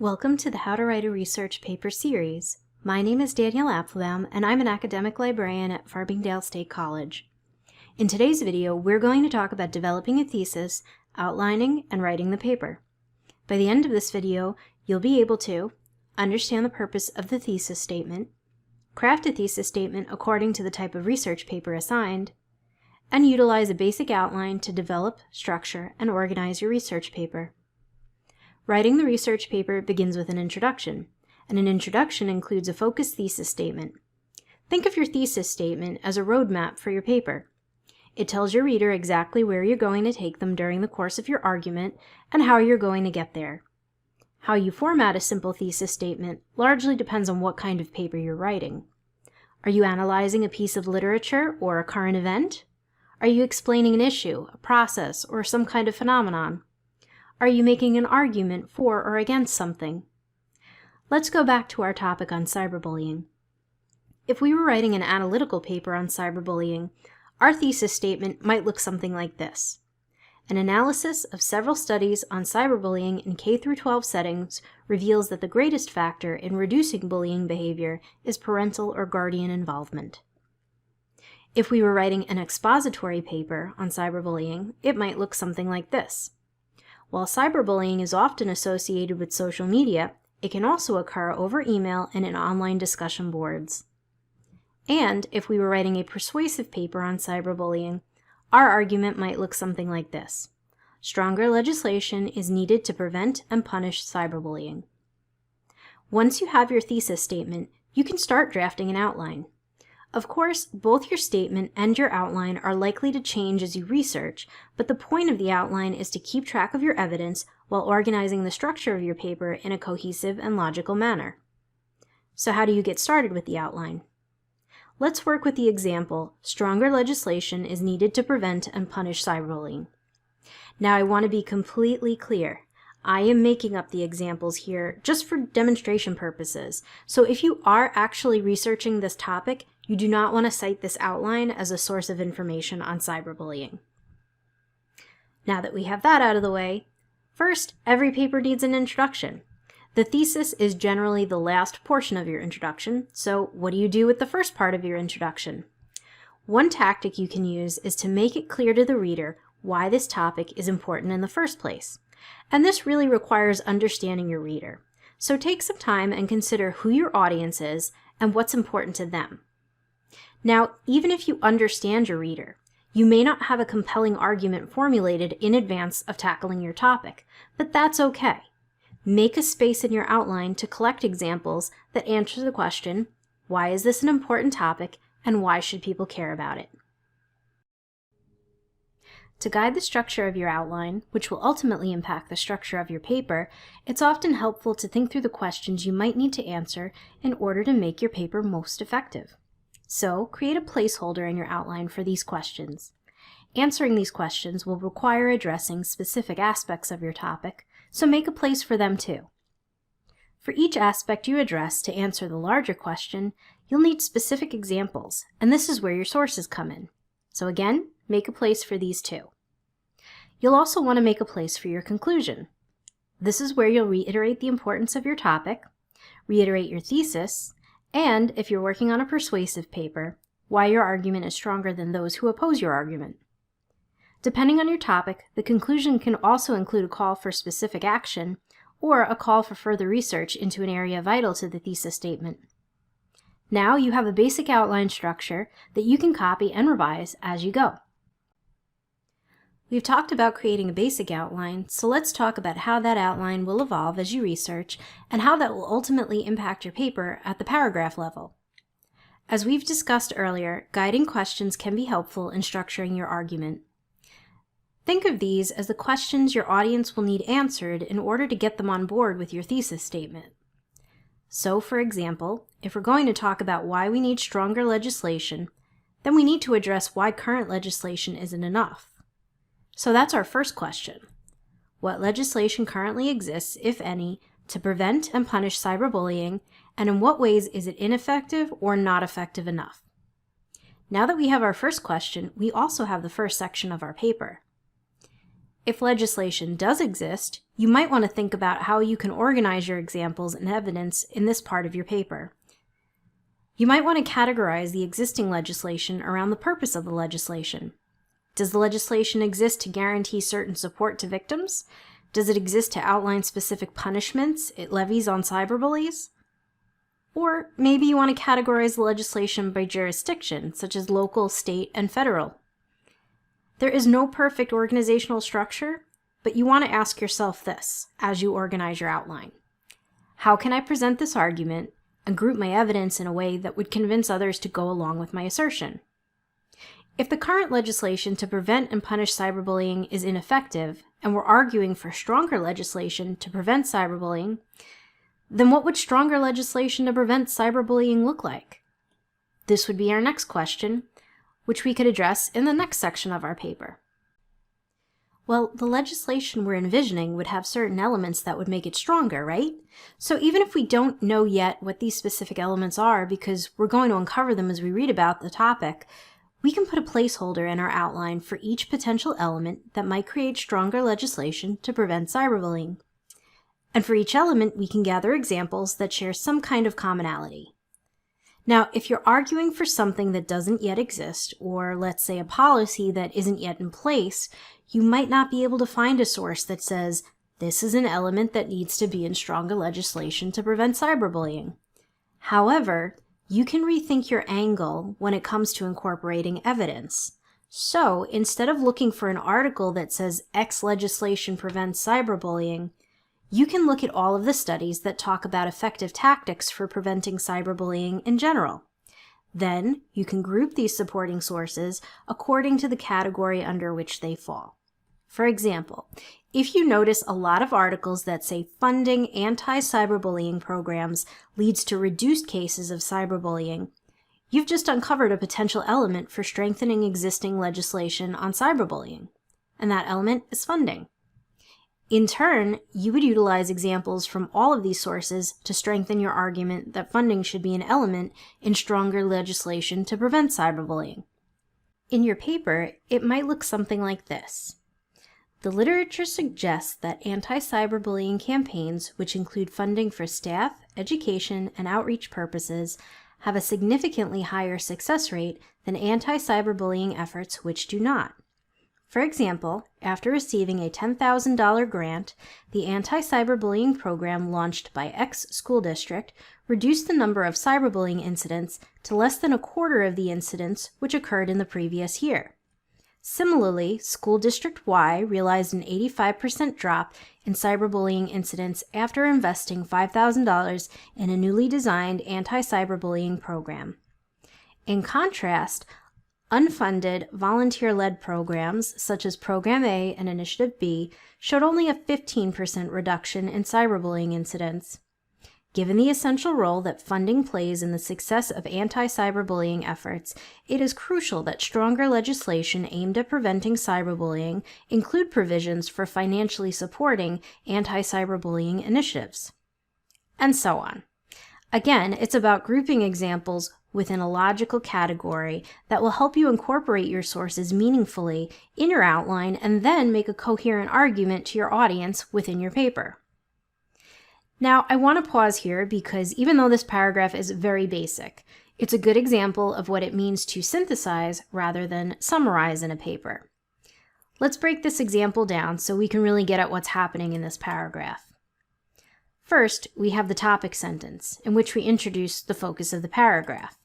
Welcome to the How to Write a Research Paper series. My name is Danielle Applebaum, and I'm an academic librarian at Farmingdale State College. In today's video, we're going to talk about developing a thesis, outlining, and writing the paper. By the end of this video, you'll be able to understand the purpose of the thesis statement, craft a thesis statement according to the type of research paper assigned, and utilize a basic outline to develop, structure, and organize your research paper. Writing the research paper begins with an introduction, and an introduction includes a focused thesis statement. Think of your thesis statement as a roadmap for your paper. It tells your reader exactly where you're going to take them during the course of your argument and how you're going to get there. How you format a simple thesis statement largely depends on what kind of paper you're writing. Are you analyzing a piece of literature or a current event? Are you explaining an issue, a process, or some kind of phenomenon? Are you making an argument for or against something? Let's go back to our topic on cyberbullying. If we were writing an analytical paper on cyberbullying, our thesis statement might look something like this. An analysis of several studies on cyberbullying in K-12 settings reveals that the greatest factor in reducing bullying behavior is parental or guardian involvement. If we were writing an expository paper on cyberbullying, it might look something like this. While cyberbullying is often associated with social media, it can also occur over email and in online discussion boards. And if we were writing a persuasive paper on cyberbullying, our argument might look something like this. Stronger legislation is needed to prevent and punish cyberbullying. Once you have your thesis statement, you can start drafting an outline. Of course, both your statement and your outline are likely to change as you research, but the point of the outline is to keep track of your evidence while organizing the structure of your paper in a cohesive and logical manner. So how do you get started with the outline? Let's work with the example, stronger legislation is needed to prevent and punish cyberbullying. Now I want to be completely clear. I am making up the examples here just for demonstration purposes, so if you are actually researching this topic, you do not want to cite this outline as a source of information on cyberbullying. Now that we have that out of the way, first, every paper needs an introduction. The thesis is generally the last portion of your introduction, so what do you do with the first part of your introduction? One tactic you can use is to make it clear to the reader why this topic is important in the first place. And this really requires understanding your reader. So take some time and consider who your audience is and what's important to them. Now, even if you understand your reader, you may not have a compelling argument formulated in advance of tackling your topic, but that's okay. Make a space in your outline to collect examples that answer the question, why is this an important topic and why should people care about it? To guide the structure of your outline, which will ultimately impact the structure of your paper, it's often helpful to think through the questions you might need to answer in order to make your paper most effective. So, create a placeholder in your outline for these questions. Answering these questions will require addressing specific aspects of your topic, so make a place for them too. For each aspect you address to answer the larger question, you'll need specific examples, and this is where your sources come in. So again, make a place for these too. You'll also want to make a place for your conclusion. This is where you'll reiterate the importance of your topic, reiterate your thesis, and, if you're working on a persuasive paper, why your argument is stronger than those who oppose your argument. Depending on your topic, the conclusion can also include a call for specific action or a call for further research into an area vital to the thesis statement. Now you have a basic outline structure that you can copy and revise as you go. We've talked about creating a basic outline, so let's talk about how that outline will evolve as you research and how that will ultimately impact your paper at the paragraph level. As we've discussed earlier, guiding questions can be helpful in structuring your argument. Think of these as the questions your audience will need answered in order to get them on board with your thesis statement. So, for example, if we're going to talk about why we need stronger legislation, then we need to address why current legislation isn't enough. So that's our first question. What legislation currently exists, if any, to prevent and punish cyberbullying, and in what ways is it ineffective or not effective enough? Now that we have our first question, we also have the first section of our paper. If legislation does exist, you might want to think about how you can organize your examples and evidence in this part of your paper. You might want to categorize the existing legislation around the purpose of the legislation. Does the legislation exist to guarantee certain support to victims? Does it exist to outline specific punishments it levies on cyberbullies? Or maybe you want to categorize the legislation by jurisdiction, such as local, state, and federal. There is no perfect organizational structure, but you want to ask yourself this as you organize your outline. How can I present this argument and group my evidence in a way that would convince others to go along with my assertion? If the current legislation to prevent and punish cyberbullying is ineffective, and we're arguing for stronger legislation to prevent cyberbullying, then what would stronger legislation to prevent cyberbullying look like? This would be our next question, which we could address in the next section of our paper. Well, the legislation we're envisioning would have certain elements that would make it stronger, right? So even if we don't know yet what these specific elements are, because we're going to uncover them as we read about the topic, we can put a placeholder in our outline for each potential element that might create stronger legislation to prevent cyberbullying. And for each element, we can gather examples that share some kind of commonality. Now, if you're arguing for something that doesn't yet exist, or let's say a policy that isn't yet in place, you might not be able to find a source that says, this is an element that needs to be in stronger legislation to prevent cyberbullying. However, you can rethink your angle when it comes to incorporating evidence. So, instead of looking for an article that says X legislation prevents cyberbullying, you can look at all of the studies that talk about effective tactics for preventing cyberbullying in general. Then, you can group these supporting sources according to the category under which they fall. For example, if you notice a lot of articles that say funding anti-cyberbullying programs leads to reduced cases of cyberbullying, you've just uncovered a potential element for strengthening existing legislation on cyberbullying, and that element is funding. In turn, you would utilize examples from all of these sources to strengthen your argument that funding should be an element in stronger legislation to prevent cyberbullying. In your paper, it might look something like this. The literature suggests that anti-cyberbullying campaigns, which include funding for staff, education, and outreach purposes, have a significantly higher success rate than anti-cyberbullying efforts which do not. For example, after receiving a $10,000 grant, the anti-cyberbullying program launched by X school district reduced the number of cyberbullying incidents to less than a quarter of the incidents which occurred in the previous year. Similarly, School District Y realized an 85% drop in cyberbullying incidents after investing $5,000 in a newly designed anti-cyberbullying program. In contrast, unfunded, volunteer-led programs, such as Program A and Initiative B, showed only a 15% reduction in cyberbullying incidents. Given the essential role that funding plays in the success of anti-cyberbullying efforts, it is crucial that stronger legislation aimed at preventing cyberbullying include provisions for financially supporting anti-cyberbullying initiatives. And so on. Again, it's about grouping examples within a logical category that will help you incorporate your sources meaningfully in your outline and then make a coherent argument to your audience within your paper. Now, I want to pause here because even though this paragraph is very basic, it's a good example of what it means to synthesize rather than summarize in a paper. Let's break this example down so we can really get at what's happening in this paragraph. First, we have the topic sentence, in which we introduce the focus of the paragraph.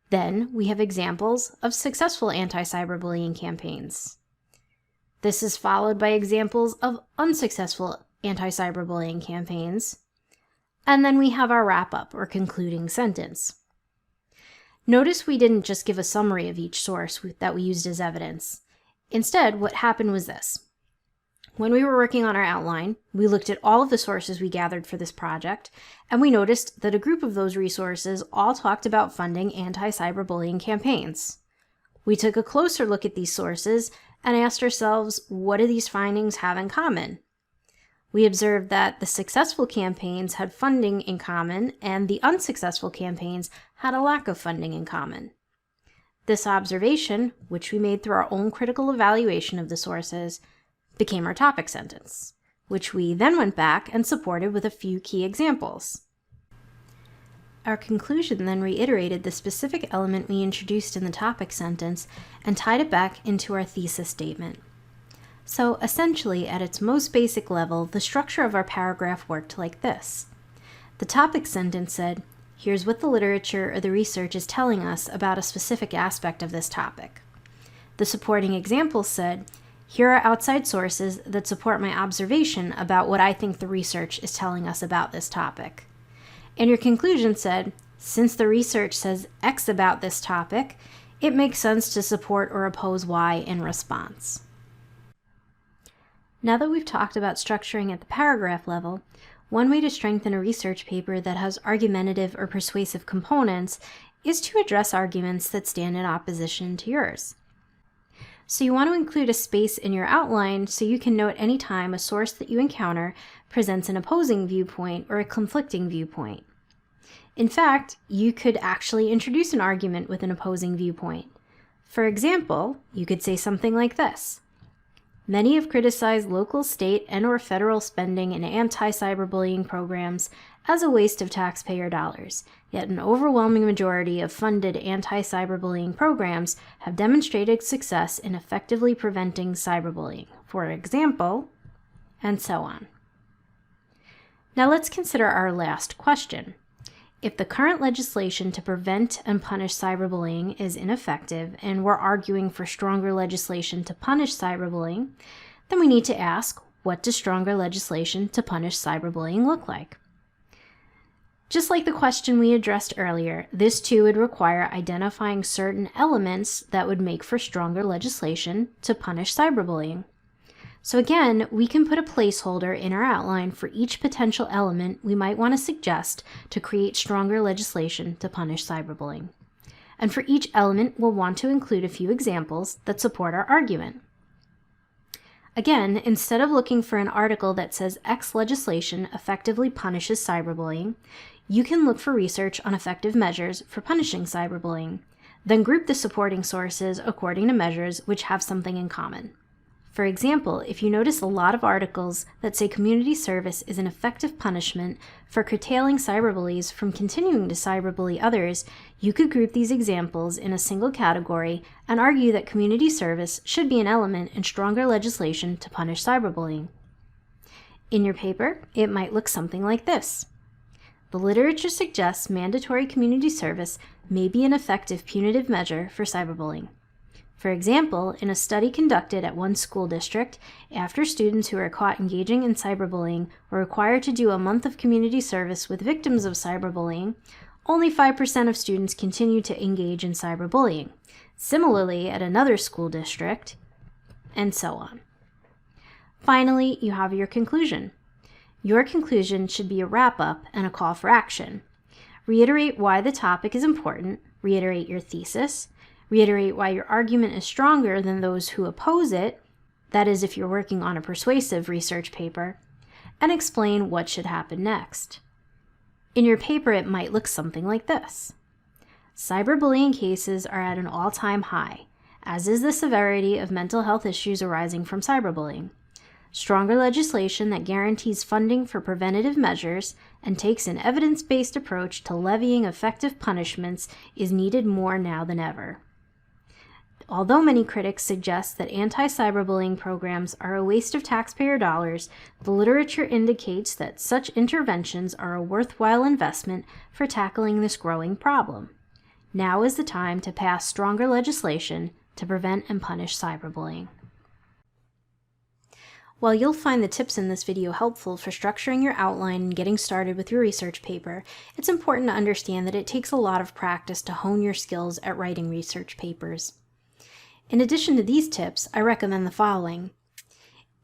Then, we have examples of successful anti-cyberbullying campaigns. This is followed by examples of unsuccessful anti-cyberbullying campaigns. And then we have our wrap-up or concluding sentence. Notice we didn't just give a summary of each source that we used as evidence. Instead, what happened was this. When we were working on our outline, we looked at all of the sources we gathered for this project, and we noticed that a group of those resources all talked about funding anti-cyberbullying campaigns. We took a closer look at these sources and asked ourselves, what do these findings have in common? We observed that the successful campaigns had funding in common, and the unsuccessful campaigns had a lack of funding in common. This observation, which we made through our own critical evaluation of the sources, became our topic sentence, which we then went back and supported with a few key examples. Our conclusion then reiterated the specific element we introduced in the topic sentence and tied it back into our thesis statement. So essentially, at its most basic level, the structure of our paragraph worked like this. The topic sentence said, "Here's what the literature or the research is telling us about a specific aspect of this topic." The supporting example said, "Here are outside sources that support my observation about what I think the research is telling us about this topic." And your conclusion said, "Since the research says X about this topic, it makes sense to support or oppose Y in response." Now that we've talked about structuring at the paragraph level, one way to strengthen a research paper that has argumentative or persuasive components is to address arguments that stand in opposition to yours. So you want to include a space in your outline so you can note any time a source that you encounter presents an opposing viewpoint or a conflicting viewpoint. In fact, you could actually introduce an argument with an opposing viewpoint. For example, you could say something like this. Many have criticized local, state, and/or federal spending in anti-cyberbullying programs as a waste of taxpayer dollars, yet an overwhelming majority of funded anti-cyberbullying programs have demonstrated success in effectively preventing cyberbullying, for example, and so on. Now let's consider our last question. If the current legislation to prevent and punish cyberbullying is ineffective and we're arguing for stronger legislation to punish cyberbullying, then we need to ask, what does stronger legislation to punish cyberbullying look like? Just like the question we addressed earlier, this too would require identifying certain elements that would make for stronger legislation to punish cyberbullying. So again, we can put a placeholder in our outline for each potential element we might want to suggest to create stronger legislation to punish cyberbullying. And for each element, we'll want to include a few examples that support our argument. Again, instead of looking for an article that says X legislation effectively punishes cyberbullying, you can look for research on effective measures for punishing cyberbullying. Then group the supporting sources according to measures which have something in common. For example, if you notice a lot of articles that say community service is an effective punishment for curtailing cyberbullies from continuing to cyberbully others, you could group these examples in a single category and argue that community service should be an element in stronger legislation to punish cyberbullying. In your paper, it might look something like this. The literature suggests mandatory community service may be an effective punitive measure for cyberbullying. For example, in a study conducted at one school district, after students who were caught engaging in cyberbullying were required to do a month of community service with victims of cyberbullying, only 5% of students continued to engage in cyberbullying. Similarly, at another school district, and so on. Finally, you have your conclusion. Your conclusion should be a wrap-up and a call for action. Reiterate why the topic is important, reiterate your thesis, reiterate why your argument is stronger than those who oppose it, that is if you're working on a persuasive research paper, and explain what should happen next. In your paper, it might look something like this. Cyberbullying cases are at an all-time high, as is the severity of mental health issues arising from cyberbullying. Stronger legislation that guarantees funding for preventative measures and takes an evidence-based approach to levying effective punishments is needed more now than ever. Although many critics suggest that anti-cyberbullying programs are a waste of taxpayer dollars, the literature indicates that such interventions are a worthwhile investment for tackling this growing problem. Now is the time to pass stronger legislation to prevent and punish cyberbullying. While you'll find the tips in this video helpful for structuring your outline and getting started with your research paper, it's important to understand that it takes a lot of practice to hone your skills at writing research papers. In addition to these tips, I recommend the following.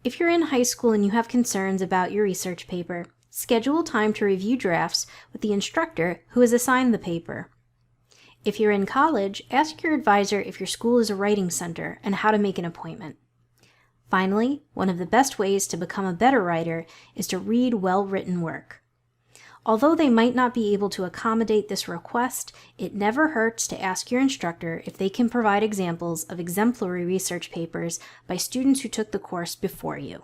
If you're in high school and you have concerns about your research paper, schedule time to review drafts with the instructor who has assigned the paper. If you're in college, ask your advisor if your school is a writing center and how to make an appointment. Finally, one of the best ways to become a better writer is to read well-written work. Although they might not be able to accommodate this request, it never hurts to ask your instructor if they can provide examples of exemplary research papers by students who took the course before you.